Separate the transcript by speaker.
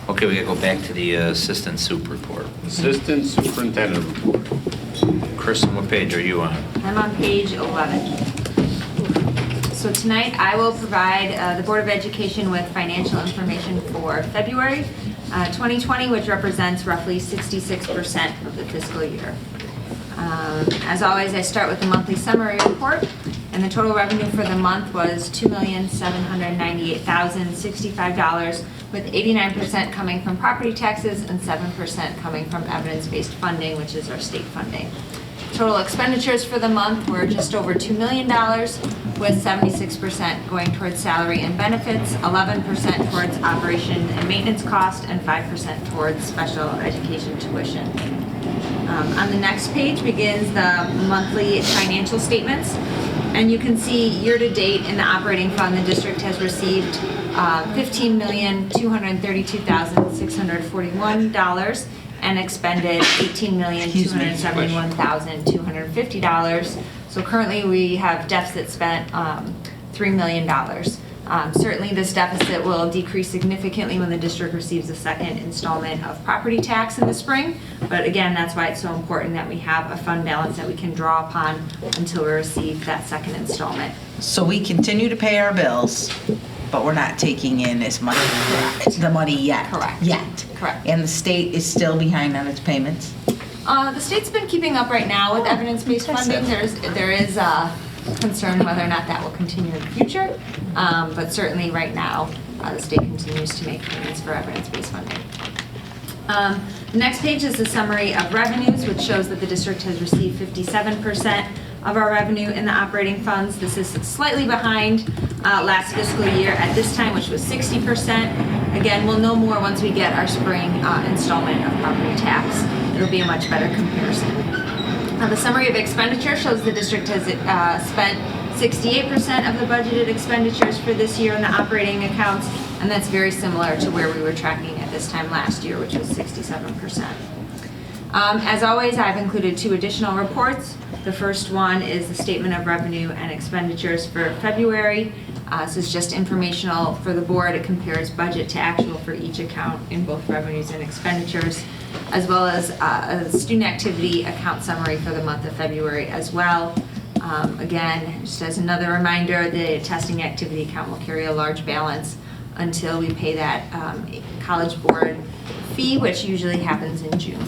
Speaker 1: Okay, we gotta go back to the assistant soup report.
Speaker 2: Assistant Superintendent report.
Speaker 1: Kristen, what page are you on?
Speaker 3: I'm on page 11. So tonight I will provide the Board of Education with financial information for February 2020, which represents roughly 66% of the fiscal year. As always, I start with the monthly summary report, and the total revenue for the month was $2,798,065, with 89% coming from property taxes and 7% coming from evidence-based funding, which is our state funding. Total expenditures for the month were just over $2 million, with 76% going towards salary and benefits, 11% towards operation and maintenance cost, and 5% towards special education tuition. On the next page begins the monthly financial statements, and you can see year-to-date in the operating fund, the district has received $15,232,641 and expended $18,271,250. So currently we have deficit spent $3 million. Certainly this deficit will decrease significantly when the district receives the second installment of property tax in the spring. But again, that's why it's so important that we have a fund balance that we can draw upon until we receive that second installment.
Speaker 4: So we continue to pay our bills, but we're not taking in as much the money yet.
Speaker 3: Correct.
Speaker 4: Yet.
Speaker 3: Correct.
Speaker 4: And the state is still behind on its payments?
Speaker 3: The state's been keeping up right now with evidence-based funding. There is concern whether or not that will continue in the future, but certainly right now the state continues to make payments for evidence-based funding. The next page is the summary of revenues, which shows that the district has received 57% of our revenue in the operating funds. This is slightly behind last fiscal year at this time, which was 60%. Again, we'll know more once we get our spring installment of property tax. It'll be a much better comparison. The summary of expenditure shows the district has spent 68% of the budgeted expenditures for this year in the operating accounts, and that's very similar to where we were tracking at this time last year, which was 67%. As always, I've included two additional reports. The first one is the statement of revenue and expenditures for February. This is just informational for the board. It compares budget to actual for each account in both revenues and expenditures, as well as a student activity account summary for the month of February as well. Again, just as another reminder, the testing activity account will carry a large balance until we pay that College Board fee, which usually happens in June.